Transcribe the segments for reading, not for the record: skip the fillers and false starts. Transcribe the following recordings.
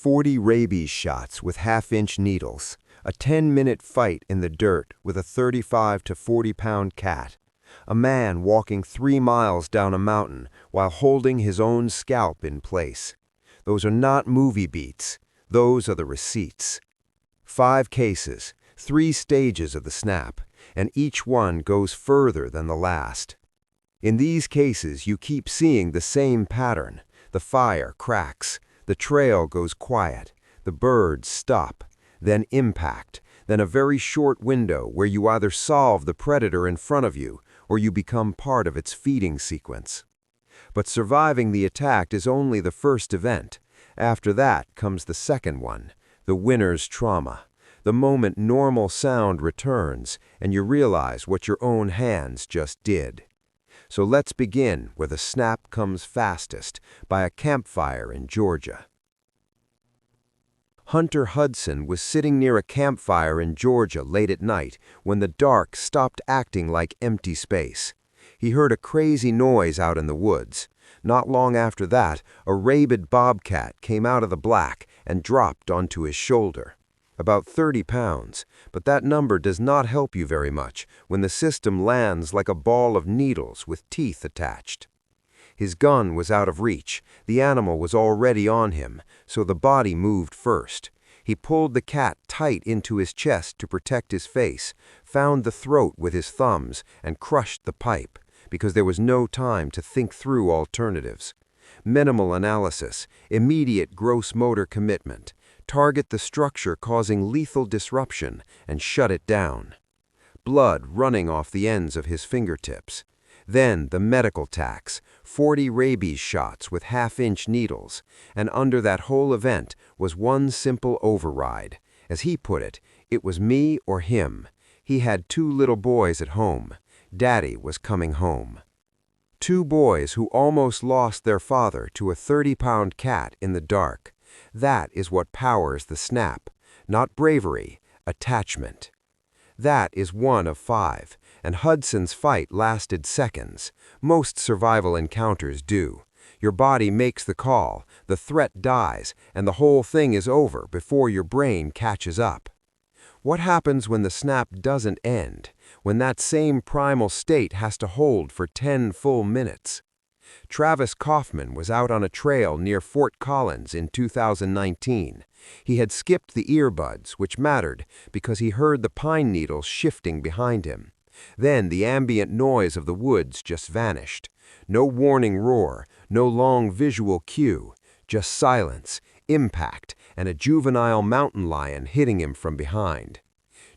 40 rabies shots with half-inch needles, a 10-minute fight in the dirt with a 35 to 40-pound cat, a man walking 3 miles down a mountain while holding his own scalp in place. Those are not movie beats, those are the receipts. 5 cases, 3 stages of the snap, and each one goes further than the last. In these cases, you keep seeing the same pattern. The fire cracks, the trail goes quiet, the birds stop, then impact, then a very short window where you either solve the predator in front of you or you become part of its feeding sequence. But surviving the attack is only the first event. After that comes the second one, the winner's trauma, the moment normal sound returns and you realize what your own hands just did. So let's begin where the snap comes fastest, by a campfire in Georgia. Hunter Hudson was sitting near a campfire in Georgia late at night when the dark stopped acting like empty space. He heard a crazy noise out in the woods. Not long after that, a rabid bobcat came out of the black and dropped onto his shoulder. About 30 pounds, but that number does not help you very much when the system lands like a ball of needles with teeth attached. His gun was out of reach, the animal was already on him, so the body moved first. He pulled the cat tight into his chest to protect his face, found the throat with his thumbs, and crushed the pipe, because there was no time to think through alternatives. Minimal analysis, immediate gross motor commitment. Target the structure causing lethal disruption and shut it down. Blood running off the ends of his fingertips. Then the medical tax, 40 rabies shots with half-inch needles, and under that whole event was one simple override. As he put it, it was me or him. He had 2 little boys at home. Daddy was coming home. 2 boys who almost lost their father to a 30-pound cat in the dark. That is what powers the snap, not bravery, attachment. That is 1 of 5, and Hudson's fight lasted seconds. Most survival encounters do. Your body makes the call, the threat dies, and the whole thing is over before your brain catches up. What happens when the snap doesn't end, when that same primal state has to hold for 10 full minutes? Travis Kaufman was out on a trail near Fort Collins in 2019. He had skipped the earbuds, which mattered because he heard the pine needles shifting behind him. Then the ambient noise of the woods just vanished. No warning roar, no long visual cue, just silence, impact, and a juvenile mountain lion hitting him from behind.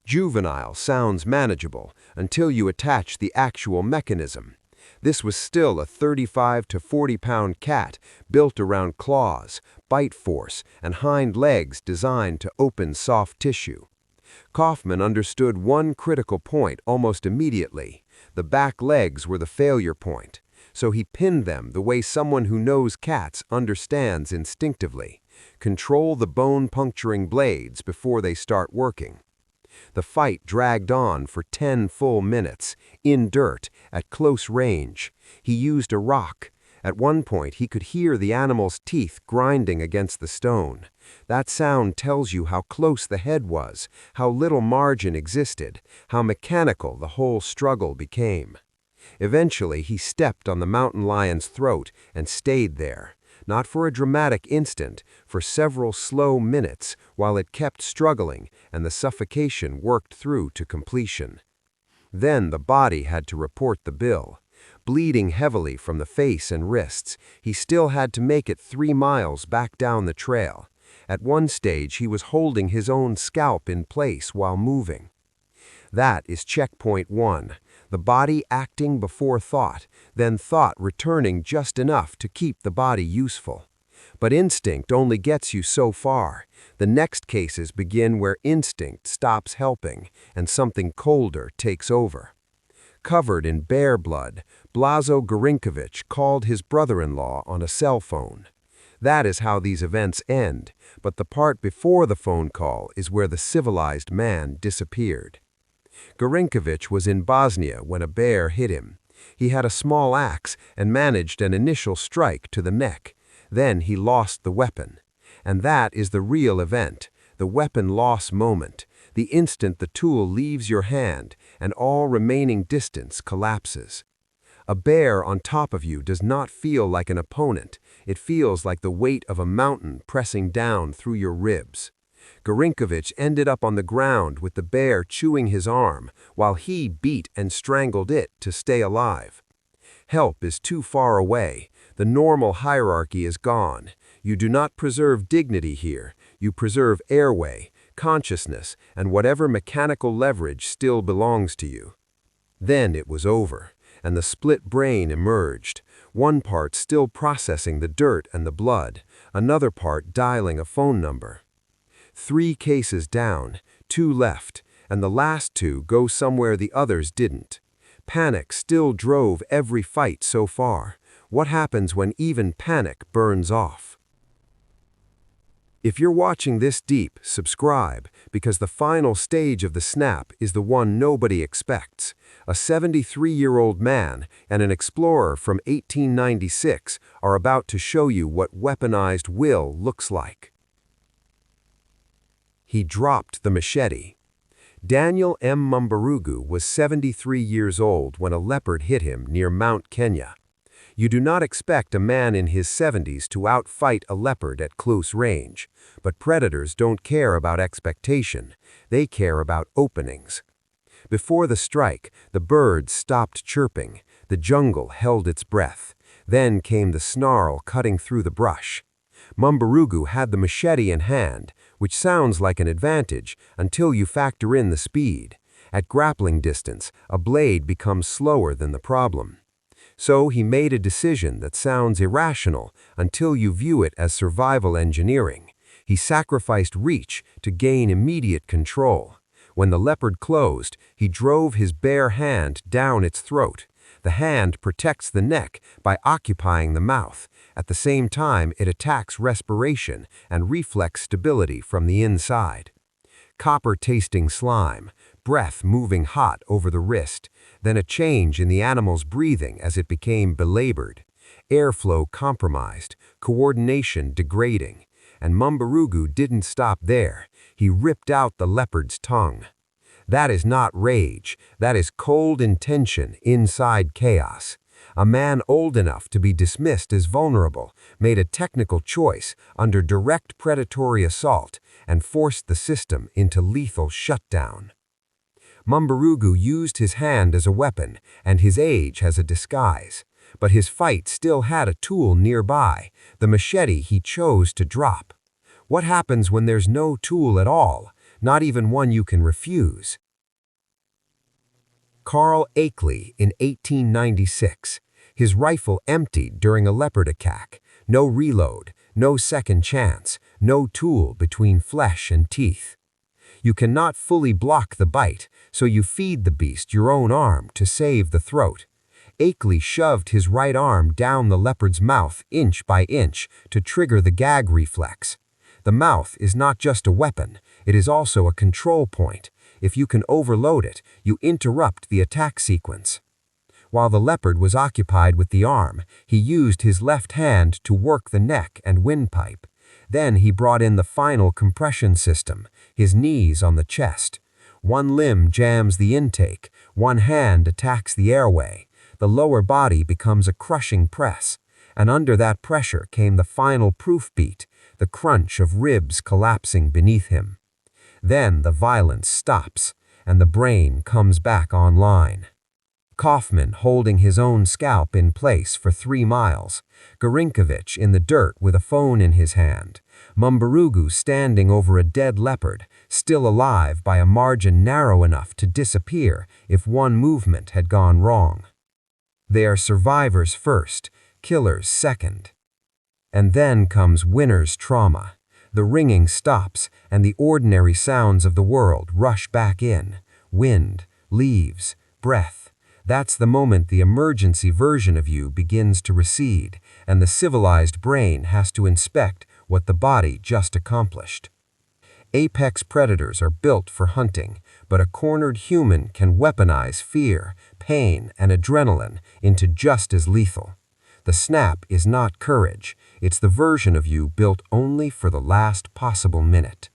Juvenile sounds manageable until you attach the actual mechanism. This was still a 35 to 40-pound cat built around claws, bite force, and hind legs designed to open soft tissue. Kaufman understood one critical point almost immediately. The back legs were the failure point, so he pinned them the way someone who knows cats understands instinctively. Control the bone-puncturing blades before they start working. The fight dragged on for 10 full minutes, in dirt, at close range. He used a rock. At one point, he could hear the animal's teeth grinding against the stone. That sound tells you how close the head was, how little margin existed, how mechanical the whole struggle became. Eventually, he stepped on the mountain lion's throat and stayed there. Not for a dramatic instant, for several slow minutes while it kept struggling and the suffocation worked through to completion. Then the body had to report the bill. Bleeding heavily from the face and wrists, he still had to make it 3 miles back down the trail. At one stage, he was holding his own scalp in place while moving. That is checkpoint 1. The body acting before thought, then thought returning just enough to keep the body useful. But instinct only gets you so far. The next cases begin where instinct stops helping and something colder takes over. Covered in bear blood, Blazo Gorinkovich called his brother-in-law on a cell phone. That is how these events end, but the part before the phone call is where the civilized man disappeared. Gorinkovich was in Bosnia when a bear hit him. He had a small axe and managed an initial strike to the neck. Then he lost the weapon. And that is the real event, the weapon loss moment, the instant the tool leaves your hand and all remaining distance collapses. A bear on top of you does not feel like an opponent, it feels like the weight of a mountain pressing down through your ribs. Gorinkovich ended up on the ground with the bear chewing his arm, while he beat and strangled it to stay alive. Help is too far away, the normal hierarchy is gone. You do not preserve dignity here, you preserve airway, consciousness, and whatever mechanical leverage still belongs to you. Then it was over, and the split brain emerged, one part still processing the dirt and the blood, another part dialing a phone number. 3 cases down, 2 left, and the last 2 go somewhere the others didn't. Panic still drove every fight so far. What happens when even panic burns off? If you're watching this deep, subscribe, because the final stage of the snap is the one nobody expects. A 73-year-old man and an explorer from 1896 are about to show you what weaponized will looks like. He dropped the machete. Daniel M. Mumbarugu was 73 years old when a leopard hit him near Mount Kenya. You do not expect a man in his 70s to outfight a leopard at close range, but predators don't care about expectation, they care about openings. Before the strike, the birds stopped chirping, the jungle held its breath, then came the snarl cutting through the brush. Mumbarugu had the machete in hand, which sounds like an advantage until you factor in the speed. At grappling distance, a blade becomes slower than the problem. So he made a decision that sounds irrational until you view it as survival engineering. He sacrificed reach to gain immediate control. When the leopard closed, he drove his bare hand down its throat. The hand protects the neck by occupying the mouth. At the same time, it attacks respiration and reflex stability from the inside. Copper-tasting slime, breath moving hot over the wrist, then a change in the animal's breathing as it became belabored. Airflow compromised, coordination degrading. And Mumbarugu didn't stop there. He ripped out the leopard's tongue. That is not rage, that is cold intention inside chaos. A man old enough to be dismissed as vulnerable made a technical choice under direct predatory assault and forced the system into lethal shutdown. Mumbarugu used his hand as a weapon and his age as a disguise, but his fight still had a tool nearby, the machete he chose to drop. What happens when there's no tool at all, not even one you can refuse? Carl Akeley in 1896. His rifle emptied during a leopard attack. No reload, no second chance, no tool between flesh and teeth. You cannot fully block the bite, so you feed the beast your own arm to save the throat. Akeley shoved his right arm down the leopard's mouth inch by inch to trigger the gag reflex. The mouth is not just a weapon, it is also a control point. If you can overload it, you interrupt the attack sequence. While the leopard was occupied with the arm, he used his left hand to work the neck and windpipe. Then he brought in the final compression system, his knees on the chest. One limb jams the intake, one hand attacks the airway. The lower body becomes a crushing press, and under that pressure came the final proof beat, the crunch of ribs collapsing beneath him. Then the violence stops, and the brain comes back online. Kaufman holding his own scalp in place for 3 miles, Gorinkovich in the dirt with a phone in his hand, Mumbarugu standing over a dead leopard, still alive by a margin narrow enough to disappear if one movement had gone wrong. They are survivors first, killers second. And then comes winner's trauma. The ringing stops, and the ordinary sounds of the world rush back in. Wind, leaves, breath. That's the moment the emergency version of you begins to recede, and the civilized brain has to inspect what the body just accomplished. Apex predators are built for hunting, but a cornered human can weaponize fear, pain, and adrenaline into just as lethal. The snap is not courage. It's the version of you built only for the last possible minute.